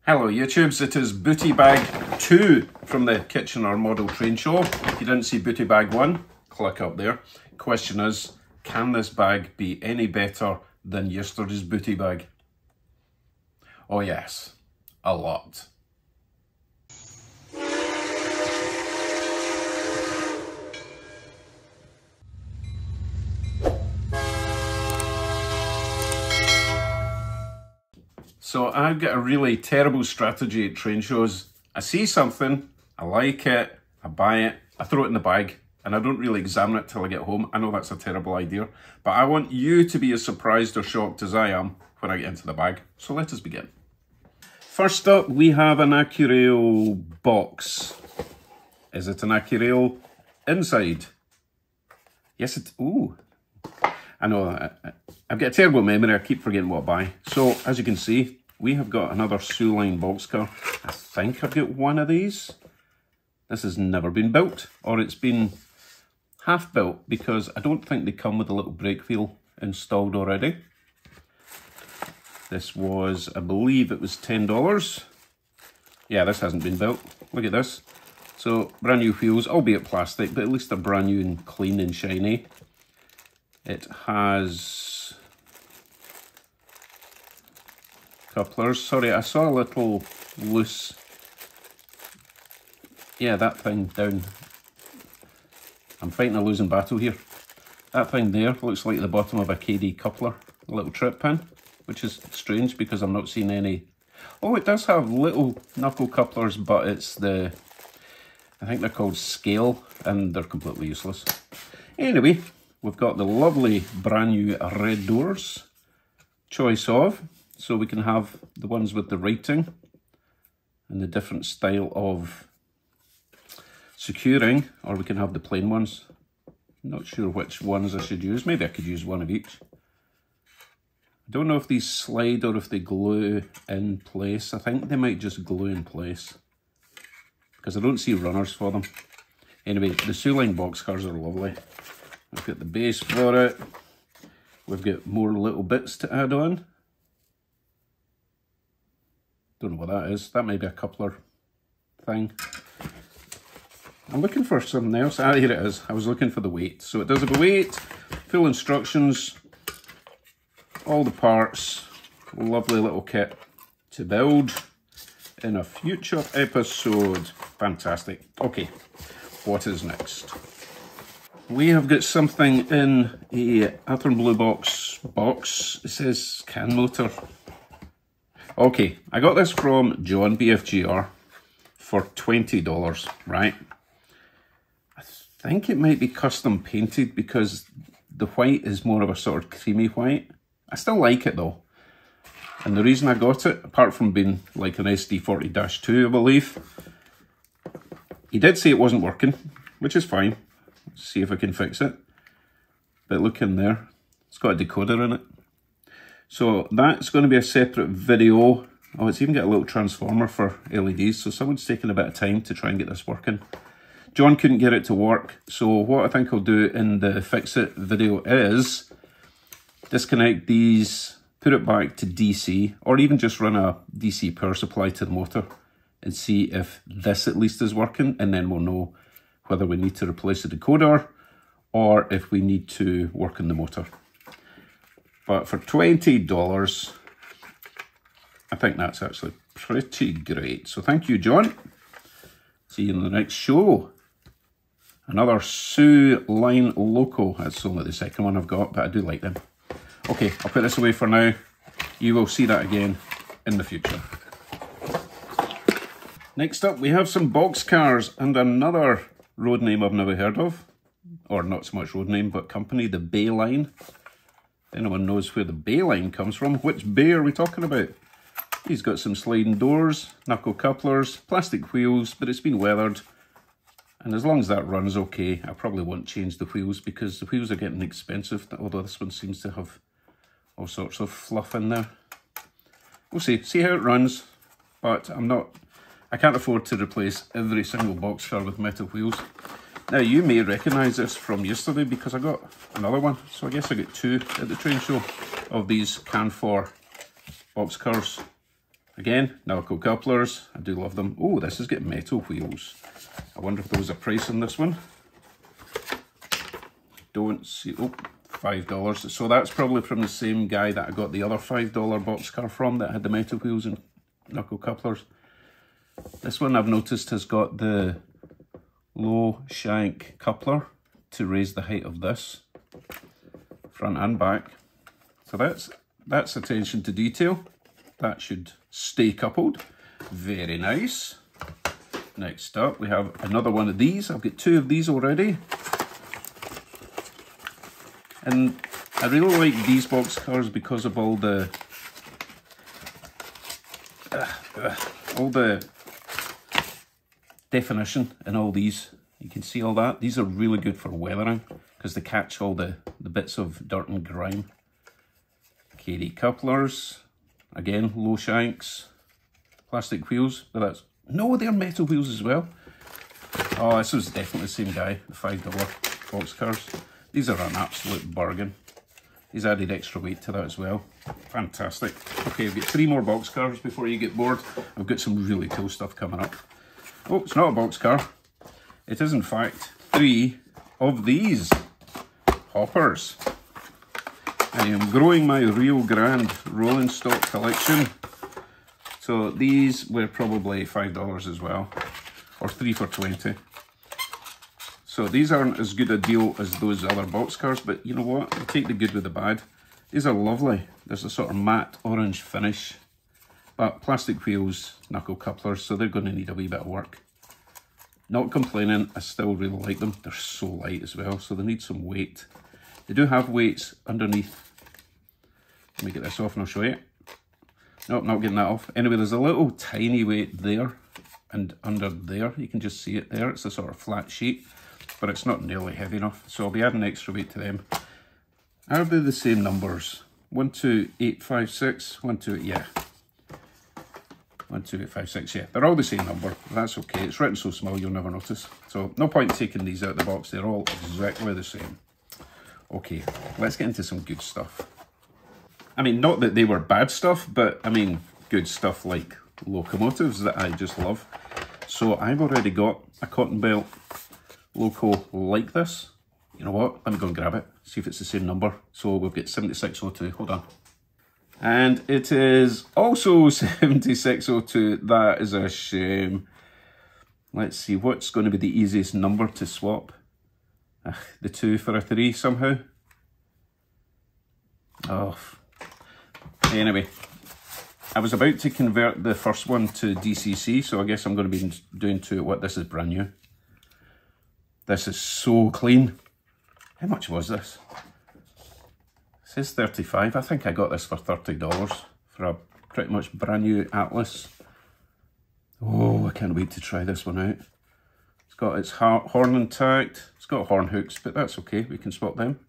Hello YouTubes, it is Booty Bag 2 from the Kitchener Model Train Show. If you didn't see Booty Bag 1, click up there. Question is, can this bag be any better than yesterday's Booty Bag? Oh yes, a lot. So I've got a really terrible strategy at train shows. I see something, I like it, I buy it, I throw it in the bag, and I don't really examine it till I get home. I know that's a terrible idea, but I want you to be as surprised or shocked as I am when I get into the bag. So let us begin. First up, we have an Accurail box. Is it an Accurail inside? Yes, it, ooh. I know, I've got a terrible memory, I keep forgetting what I buy. So, as you can see, we have got another Soo-Line boxcar. I think I've got one of these. This has never been built, or it's been half built, because I don't think they come with a little brake wheel installed already. This was, I believe it was $10. Yeah, this hasn't been built. Look at this. So, brand new wheels, albeit plastic, but at least they're brand new and clean and shiny. It has couplers. Sorry, I saw a little loose. Yeah, that thing down. I'm fighting a losing battle here. That thing there looks like the bottom of a KD coupler, a little trip pin, which is strange because I'm not seeing any. Oh, it does have little knuckle couplers, but it's the, I think they're called scale, and they're completely useless. Anyway, we've got the lovely brand new red doors, choice of, so we can have the ones with the writing and the different style of securing, or we can have the plain ones. Not sure which ones I should use. Maybe I could use one of each. I don't know if these slide or if they glue in place. I think they might just glue in place because I don't see runners for them. Anyway, the Soo-Line boxcars are lovely. We've got the base for it. We've got more little bits to add on. Don't know what that is. That may be a coupler thing. I'm looking for something else. Ah, here it is. I was looking for the weight. So it does have a weight, full instructions, all the parts, lovely little kit to build in a future episode. Fantastic. Okay, what is next? We have got something in a Atherton Blue box. It says can motor. Okay, I got this from John BFGR for $20, right? I think it might be custom painted because the white is more of a sort of creamy white. I still like it though. And the reason I got it, apart from being like an SD40-2, I believe, he did say it wasn't working, which is fine. Let's see if I can fix it. But look in there, it's got a decoder in it. So that's going to be a separate video. Oh, it's even got a little transformer for LEDs, so someone's taken a bit of time to try and get this working. John couldn't get it to work, so what I think I'll do in the fix it video is disconnect these, put it back to DC, or even just run a DC power supply to the motor and see if this at least is working, and then we'll know whether we need to replace the decoder or if we need to work on the motor. But for $20, I think that's actually pretty great. So thank you, John. See you in the next show. Another Soo-Line Loco. That's only the second one I've got, but I do like them. Okay, I'll put this away for now. You will see that again in the future. Next up, we have some boxcars and another road name I've never heard of. Or not so much road name, but company, the Bay Line. If anyone knows where the Bay Line comes from, which Bay are we talking about? He's got some sliding doors, knuckle couplers, plastic wheels, but it's been weathered. And as long as that runs okay, I probably won't change the wheels because the wheels are getting expensive, although this one seems to have all sorts of fluff in there. We'll see how it runs, but I can't afford to replace every single boxcar with metal wheels. Now, you may recognise this from yesterday because I got another one. So I guess I got two at the train show of these Canfor boxcars. Again, Navico couplers. I do love them. Oh, this has got metal wheels. I wonder if there was a price on this one. Don't see. Oh, $5. So that's probably from the same guy that I got the other $5 boxcar from that had the metal wheels and knuckle couplers. This one I've noticed has got the low shank coupler to raise the height of this, front and back. So that's attention to detail. That should stay coupled. Very nice. Next up, we have another one of these. I've got 2 of these already. And I really like these boxcars because of all the definition in all these. You can see all that. These are really good for weathering because they catch all the bits of dirt and grime. KD couplers, again low shanks, plastic wheels, but that's, no, they're metal wheels as well. Oh, this was definitely the same guy, the $5 boxcars. These are an absolute bargain. He's added extra weight to that as well. Fantastic. Okay, I've got 3 more boxcars before you get bored. I've got some really cool stuff coming up. Oh, it's not a boxcar. It is in fact 3 of these hoppers. I am growing my Rio Grande rolling stock collection. So these were probably $5 as well, or 3 for $20. So these aren't as good a deal as those other boxcars, but you know what? I'll take the good with the bad. These are lovely. There's a sort of matte orange finish, but plastic wheels, knuckle couplers, so they're going to need a wee bit of work. Not complaining, I still really like them. They're so light as well, so they need some weight. They do have weights underneath. Let me get this off and I'll show you. Nope, not getting that off. Anyway, there's a little tiny weight there and under there. You can just see it there. It's a sort of flat sheet, but it's not nearly heavy enough. So I'll be adding extra weight to them. Are they the same numbers? 12856, 12, yeah. 12856, yeah. They're all the same number. That's okay. It's written so small you'll never notice. So no point in taking these out of the box. They're all exactly the same. Okay, let's get into some good stuff. I mean, not that they were bad stuff, but I mean, good stuff like locomotives that I just love. So I've already got a cotton belt loco like this. You know what? Let me go and grab it, see if it's the same number. So we've got 7602, hold on. And it is also 7602. That is a shame. Let's see, what's going to be the easiest number to swap? The 2 for a 3 somehow. Oh. Anyway, I was about to convert the first one to DCC, so I guess I'm going to be doing 2. What? This is brand new. This is so clean. How much was this? It says 35. I think I got this for $30 for a pretty much brand new Atlas. Oh, I can't wait to try this one out. It's got its horn intact. It's got horn hooks, but that's okay. We can swap them.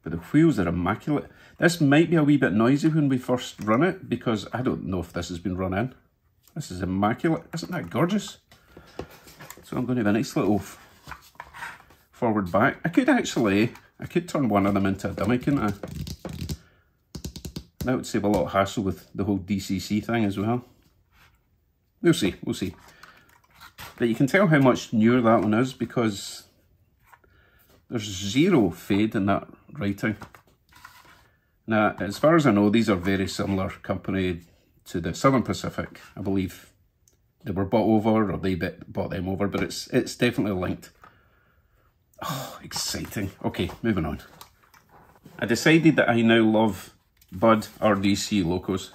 But the wheels are immaculate. This might be a wee bit noisy when we first run it, because I don't know if this has been run in. This is immaculate. Isn't that gorgeous? So I'm going to have a nice little forward back. I could turn one of them into a dummy, couldn't I? That would save a lot of hassle with the whole DCC thing as well. We'll see, we'll see. But you can tell how much newer that one is because there's zero fade in that writing. Now, as far as I know, these are very similar company to the Southern Pacific. I believe they were bought over, or they bought them over, but it's definitely linked. Oh, exciting. Okay, moving on. I decided that I now love Budd RDC locos.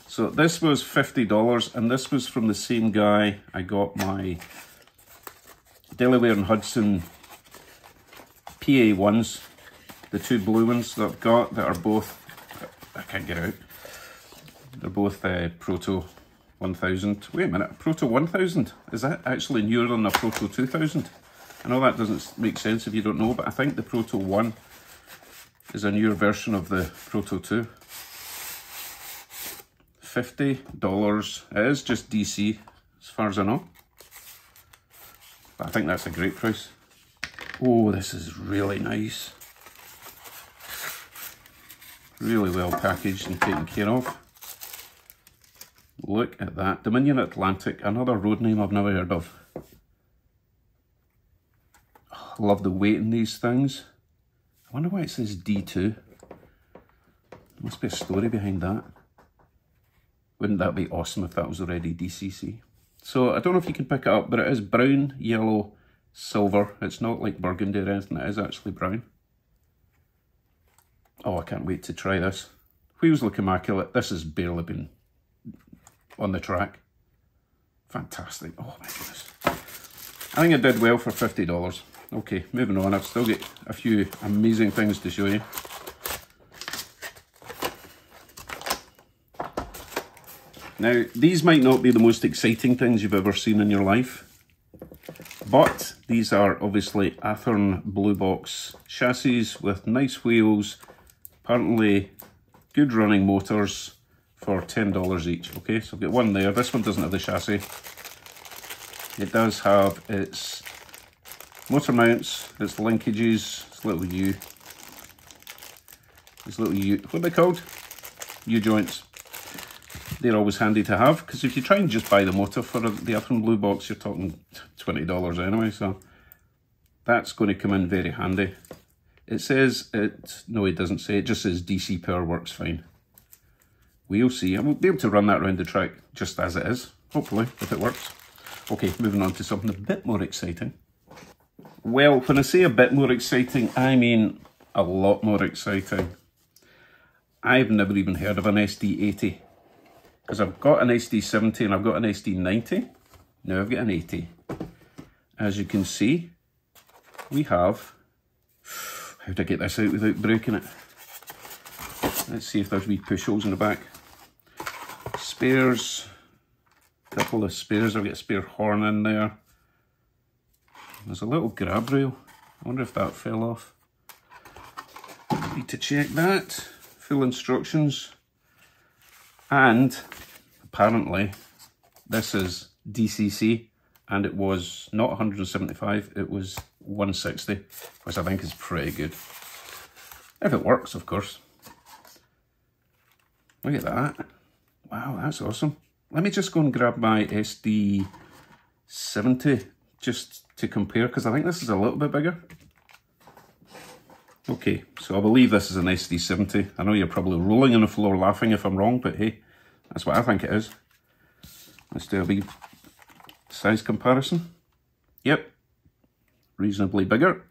So this was $50, and this was from the same guy I got my Delaware and Hudson PA1s, the 2 blue ones that I've got that are both, I can't get out, they're both Proto 1000. Wait a minute, Proto 1000? Is that actually newer than a Proto 2000? I know that doesn't make sense if you don't know, but I think the Proto 1 is a newer version of the Proto 2. $50. It is just DC, as far as I know. But I think that's a great price. Oh, this is really nice. Really well packaged and taken care of. Look at that. Dominion Atlantic, another road name I've never heard of. Oh, I love the weight in these things. I wonder why it says D2. There must be a story behind that. Wouldn't that be awesome if that was already DCC? So I don't know if you can pick it up, but it is brown, yellow, silver. It's not like burgundy or anything, it is actually brown. Oh, I can't wait to try this. Wheels look immaculate. This has barely been on the track. Fantastic. Oh my goodness. I think it did well for $50. Okay, moving on. I've still got a few amazing things to show you. Now, these might not be the most exciting things you've ever seen in your life, but these are obviously Athearn Blue Box chassis with nice wheels, apparently good running motors for $10 each. Okay, so I've got one there. This one doesn't have the chassis. It does have its motor mounts, its linkages, its little U. These little U, what are they called? U-joints. They're always handy to have, because if you try and just buy the motor for the Athearn Blue Box, you're talking $20 anyway, so that's going to come in very handy. It says it, no it doesn't say, it just says DC power works fine. We'll see. I won't be able to run that around the track just as it is, hopefully, if it works. Okay, moving on to something a bit more exciting. Well, when I say a bit more exciting, I mean a lot more exciting. I've never even heard of an SD80. Because I've got an SD70 and I've got an SD90. Now I've got an 80. As you can see, we have... How do I get this out without breaking it? Let's see if there's wee push holes in the back. Spares. A couple of spares. I've got a spare horn in there. There's a little grab rail. I wonder if that fell off. Need to check that. Full instructions. And apparently this is DCC and it was not 175, it was 160, which I think is pretty good. If it works, of course. Look at that. Wow, that's awesome. Let me just go and grab my SD70 just to compare, because I think this is a little bit bigger. Okay, so I believe this is an SD70. I know you're probably rolling on the floor laughing if I'm wrong, but hey, that's what I think it is. Let's do a wee size comparison. Yep, reasonably bigger.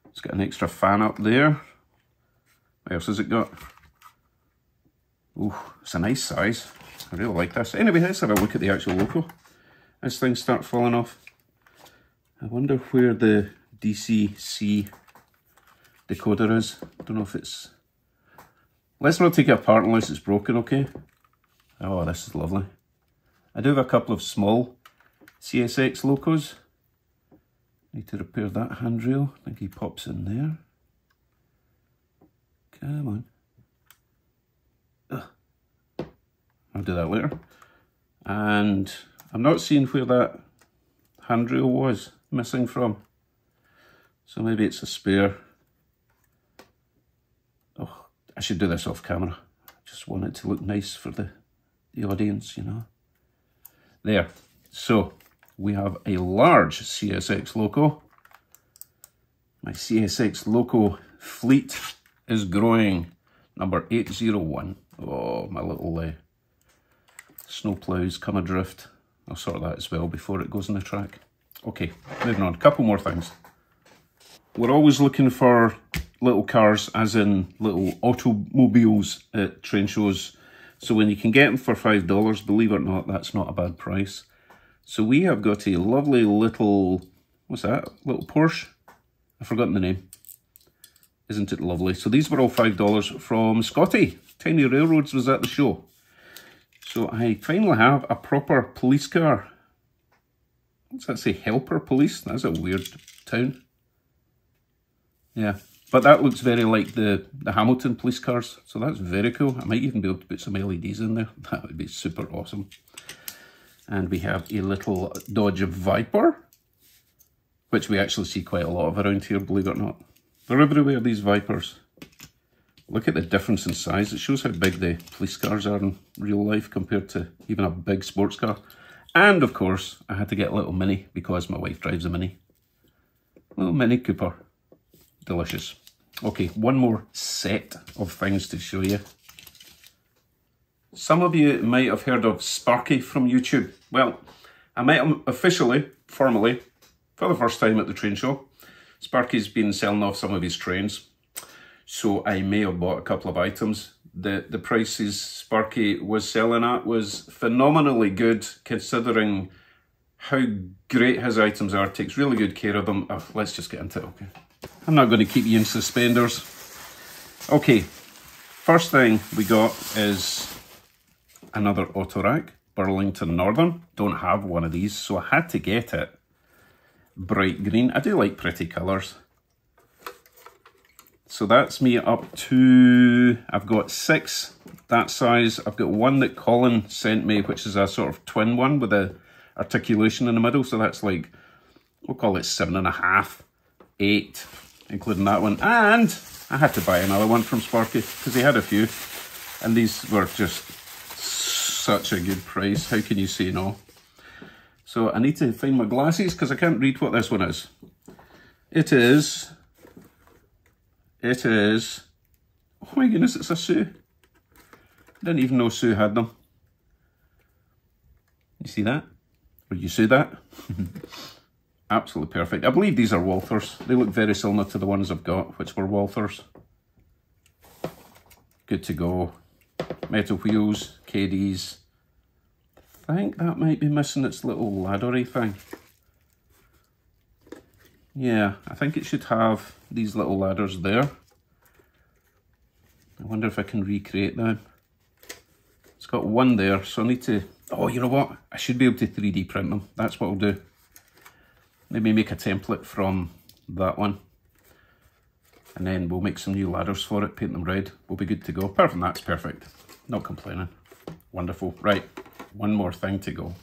It's got an extra fan up there. What else has it got? Ooh, it's a nice size. I really like this. Anyway, let's have a look at the actual logo as things start falling off. I wonder where the DCC decoder is. I don't know if it's... Let's not take it apart unless it's broken, okay? Oh, this is lovely. I do have a couple of small CSX locos. Need to repair that handrail. I think he pops in there. Come on. Ugh. I'll do that later. And I'm not seeing where that handrail was missing from. So maybe it's a spare. Oh, I should do this off camera. I just want it to look nice for the audience, you know. There. So we have a large CSX loco. My CSX loco fleet is growing. Number 801. Oh, my little snow ploughs come adrift. I'll sort that as well before it goes on the track. Okay, moving on. A couple more things. We're always looking for little cars, as in little automobiles at train shows. So when you can get them for $5, believe it or not, that's not a bad price. So we have got a lovely little, what's that? Little Porsche? I've forgotten the name. Isn't it lovely? So these were all $5 from Scotty. Tiny Railroads was at the show. So I finally have a proper police car. What's that say? Helper Police? That's a weird town. Yeah, but that looks very like the Hamilton police cars. So that's very cool. I might even be able to put some LEDs in there. That would be super awesome. And we have a little Dodge Viper, which we actually see quite a lot of around here, believe it or not. They're everywhere, these Vipers. look at the difference in size. It shows how big the police cars are in real life compared to even a big sports car. And of course, I had to get a little Mini because my wife drives a Mini. Little Mini Cooper. Delicious. Okay, one more set of things to show you. Some of you might have heard of Sparky from YouTube. Well, I met him officially, formally, for the first time at the train show. Sparky's been selling off some of his trains, so I may have bought a couple of items. The prices Sparky was selling at was phenomenally good, considering how great his items are. Takes really good care of them. Oh, let's just get into it, okay? I'm not going to keep you in suspenders. Okay, first thing we got is another Autorack, Burlington Northern. Don't have one of these, so I had to get it. Bright green. I do like pretty colours. So that's me up to, I've got 6 that size. I've got one that Colin sent me, which is a sort of twin one with a articulation in the middle. So that's like, we'll call it 7.5, 8, including that one. And I had to buy another one from Sparky because he had a few. And these were just such a good price. How can you say no? So I need to find my glasses because I can't read what this one is. It is, oh my goodness, it's a Sue. Didn't even know Sue had them. You see that? Or you see that? Absolutely perfect. I believe these are Walthers. They look very similar to the ones I've got, which were Walthers. Good to go. Metal wheels, KDs. I think that might be missing its little laddery thing. Yeah, I think it should have these little ladders there. I wonder if I can recreate them. It's got one there, so I need to... Oh, you know what? I should be able to 3D print them. That's what I'll do. Maybe make a template from that one. And then we'll make some new ladders for it, paint them red. We'll be good to go. Apart from that, it's perfect. Not complaining. Wonderful. Right, one more thing to go.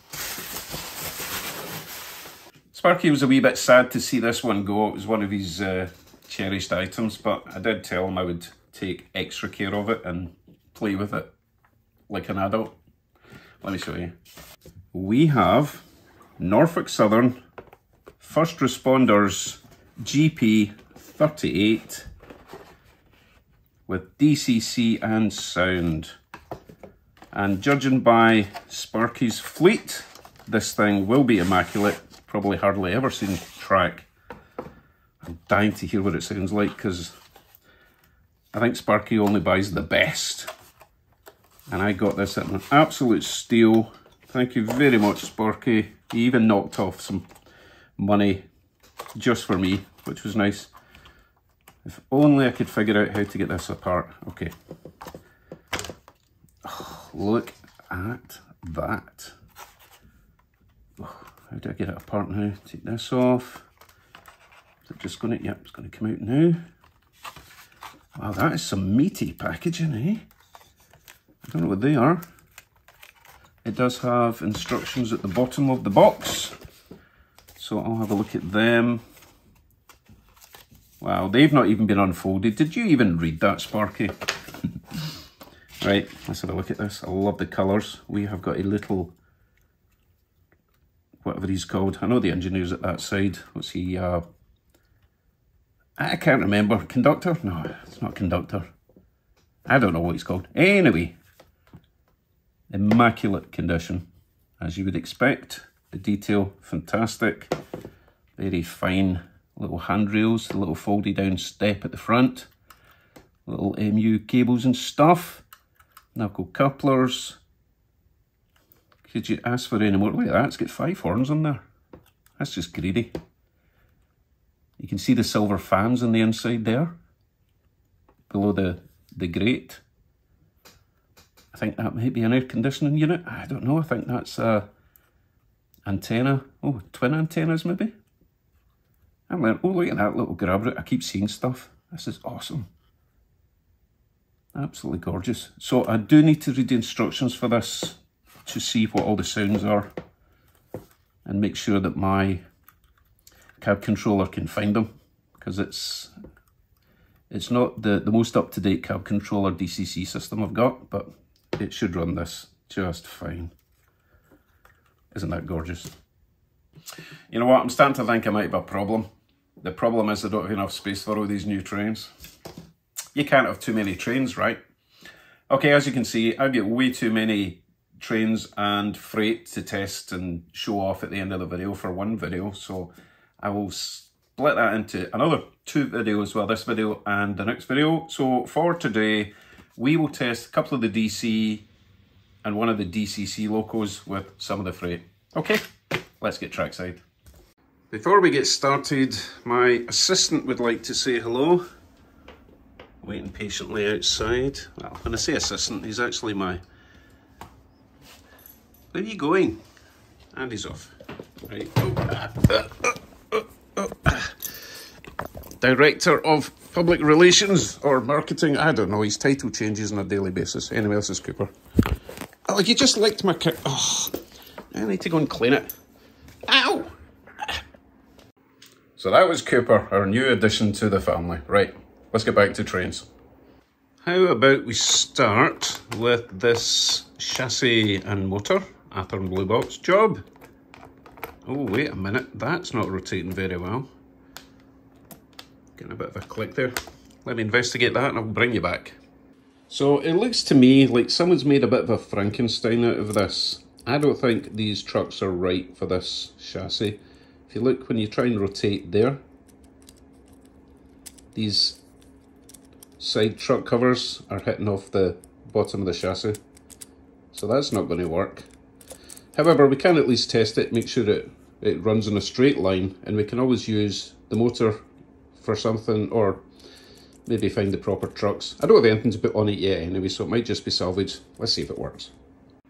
Sparky was a wee bit sad to see this one go. It was one of his cherished items, but I did tell him I would take extra care of it and play with it like an adult. Let me show you. We have Norfolk Southern First Responders GP38 with DCC and sound. And judging by Sparky's fleet, this thing will be immaculate. Probably hardly ever seen track. I'm dying to hear what it sounds like because I think Sparky only buys the best. And I got this at an absolute steal. Thank you very much, Sparky. He even knocked off some money just for me, which was nice. If only I could figure out how to get this apart. Okay. Oh, look at that. Oh, how do I get it apart now? Take this off. Is it just going to... Yep, it's going to come out now. Wow, that is some meaty packaging, eh? I don't know what they are. It does have instructions at the bottom of the box. So I'll have a look at them. Wow, they've not even been unfolded. Did you even read that, Sparky? Right, let's have a look at this. I love the colours. We have got a little, whatever he's called. I know the engineer's at that side. What's he? I can't remember. Conductor? No, it's not conductor. I don't know what he's called. Anyway, immaculate condition, as you would expect. The detail, fantastic. Very fine little handrails, the little folded down step at the front. Little MU cables and stuff. Knuckle couplers. Could you ask for any more? Look at that, it's got 5 horns on there. That's just greedy. You can see the silver fans on the inside there, below the grate. I think that might be an air conditioning unit. I don't know, I think that's a antenna. Oh, twin antennas maybe? I'm like, oh, look at that little grab route. I keep seeing stuff. This is awesome. Absolutely gorgeous. So I do need to read the instructions for this to see what all the sounds are and make sure that my cab controller can find them, because it's It's not the most up-to-date cab controller DCC system I've got, but it should run this just fine. Isn't that gorgeous? You know what, I'm starting to think it might be a problem. The problem is I don't have enough space for all these new trains. You can't have too many trains, right? Okay, as you can see, I've got way too many trains and freight to test and show off at the end of the video for one video, so I will split that into another 2 videos, well, this video and the next video. So for today, we will test a couple of the DC and one of the DCC locos with some of the freight. Okay, let's get trackside. Before we get started, my assistant would like to say hello. Waiting patiently outside. Well, when I say assistant, he's actually my... Where are you going? And he's off. Right. Director of Public Relations or Marketing. I don't know, his title changes on a daily basis. Anyway, this is Cooper. Oh, you just licked my coat. Oh, I need to go and clean it. Ow! So that was Cooper, our new addition to the family. Right, let's get back to trains. How about we start with this chassis and motor, Athearn Blue Box job. Oh, wait a minute, that's not rotating very well. Getting a bit of a click there. Let me investigate that and I'll bring you back. So it looks to me like someone's made a bit of a Frankenstein out of this. I don't think these trucks are right for this chassis. If you look, when you try and rotate there, these side truck covers are hitting off the bottom of the chassis. So that's not going to work. However, we can at least test it, make sure it runs in a straight line, and we can always use the motor for something, or maybe find the proper trucks. I don't have anything to put on it yet anyway, so it might just be salvaged. Let's see if it works.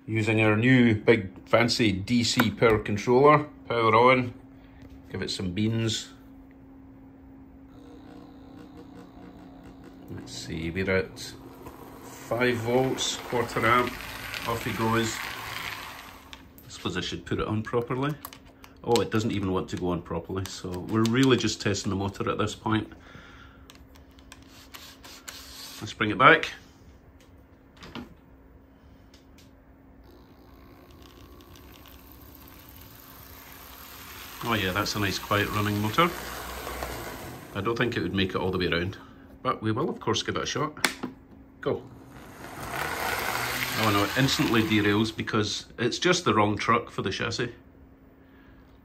Using our new big fancy DC power controller, power on. Give it some beans. Let's see, we're at 5 volts, quarter amp. Off he goes. I suppose I should put it on properly. Oh, it doesn't even want to go on properly, so we're really just testing the motor at this point. Let's bring it back. Oh yeah, that's a nice quiet running motor. I don't think it would make it all the way around, but we will of course give it a shot. Go. Oh no, it instantly derails because it's just the wrong truck for the chassis.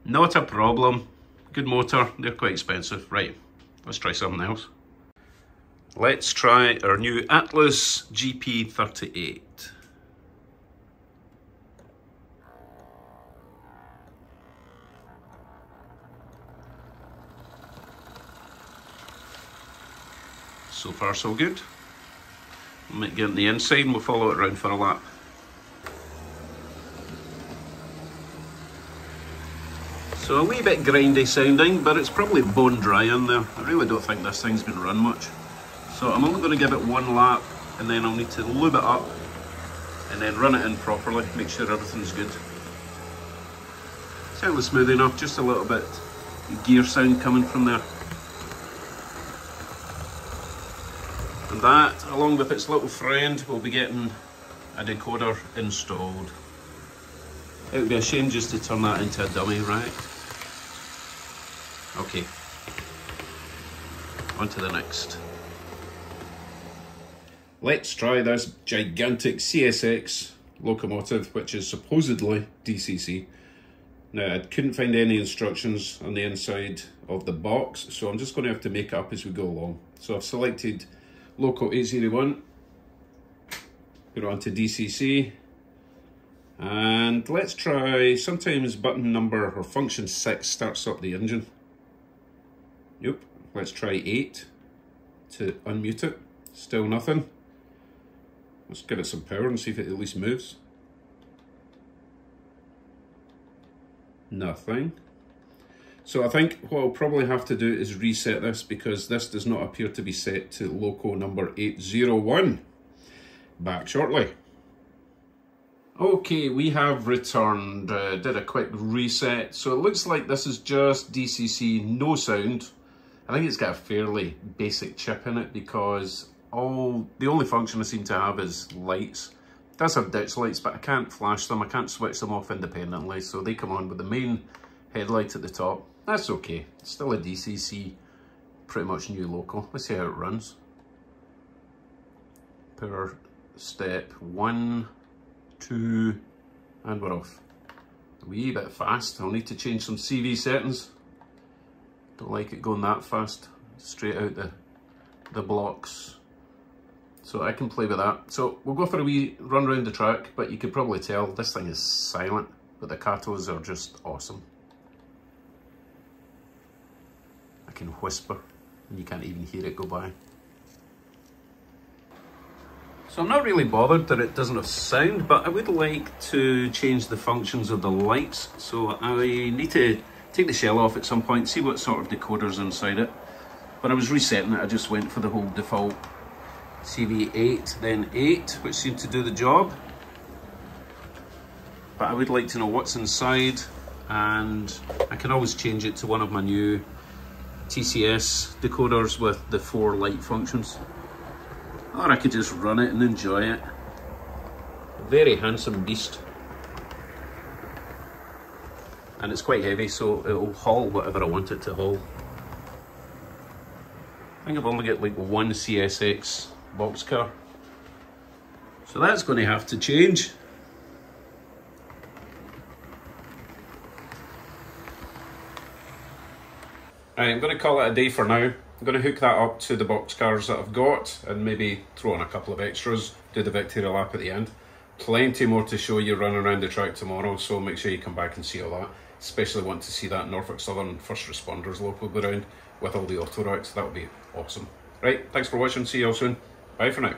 Not a problem. Good motor, they're quite expensive. Right, let's try something else. Let's try our new Atlas GP38. So far so good. We might get on the inside and we'll follow it around for a lap. So a wee bit grindy sounding, but it's probably bone dry in there. I really don't think this thing's been run much. So I'm only going to give it one lap and then I'll need to lube it up and then run it in properly, make sure everything's good. Sounds smooth enough, just a little bit gear sound coming from there. And that, along with its little friend, will be getting a decoder installed. It would be a shame just to turn that into a dummy, right? Okay. On to the next. Let's try this gigantic CSX locomotive, which is supposedly DCC. Now, I couldn't find any instructions on the inside of the box, so I'm just going to have to make it up as we go along. So I've selected Loco 801, put it onto DCC, and let's try, sometimes button number or function 6 starts up the engine. Nope, let's try 8 to unmute it, still nothing. Let's give it some power and see if it at least moves. Nothing. So I think what I'll probably have to do is reset this because this does not appear to be set to Loco number 801. Back shortly. Okay, we have returned, did a quick reset. So it looks like this is just DCC, no sound. I think it's got a fairly basic chip in it because the only function I seem to have is lights. It does have ditch lights, but I can't flash them. I can't switch them off independently, so they come on with the main headlight at the top. That's okay. It's still a DCC, pretty much new local. Let's see how it runs. Power step 1, 2, and we're off. A wee bit fast. I'll need to change some CV settings. Don't like it going that fast, straight out the blocks. So I can play with that. So we'll go for a wee run around the track, but you can probably tell this thing is silent, but the Katos are just awesome. I can whisper and you can't even hear it go by. So I'm not really bothered that it doesn't have sound, but I would like to change the functions of the lights. So I need to take the shell off at some point, see what sort of decoder's inside it. When I was resetting it, I just went for the whole default CV8, then 8, which seemed to do the job. But I would like to know what's inside, and I can always change it to one of my new TCS decoders with the 4 light functions. Or I could just run it and enjoy it. A very handsome beast. And it's quite heavy, so it'll haul whatever I want it to haul. I think I've only got like one CSX boxcar. So that's going to have to change. Right, I'm going to call it a day for now. I'm going to hook that up to the boxcars that I've got and maybe throw in a couple of extras, do the Victoria lap at the end. Plenty more to show you running around the track tomorrow, so make sure you come back and see all that. Especially want to see that Norfolk Southern First Responders logo go around with all the auto racks. That would be awesome. Right, thanks for watching. See you all soon. Bye for now.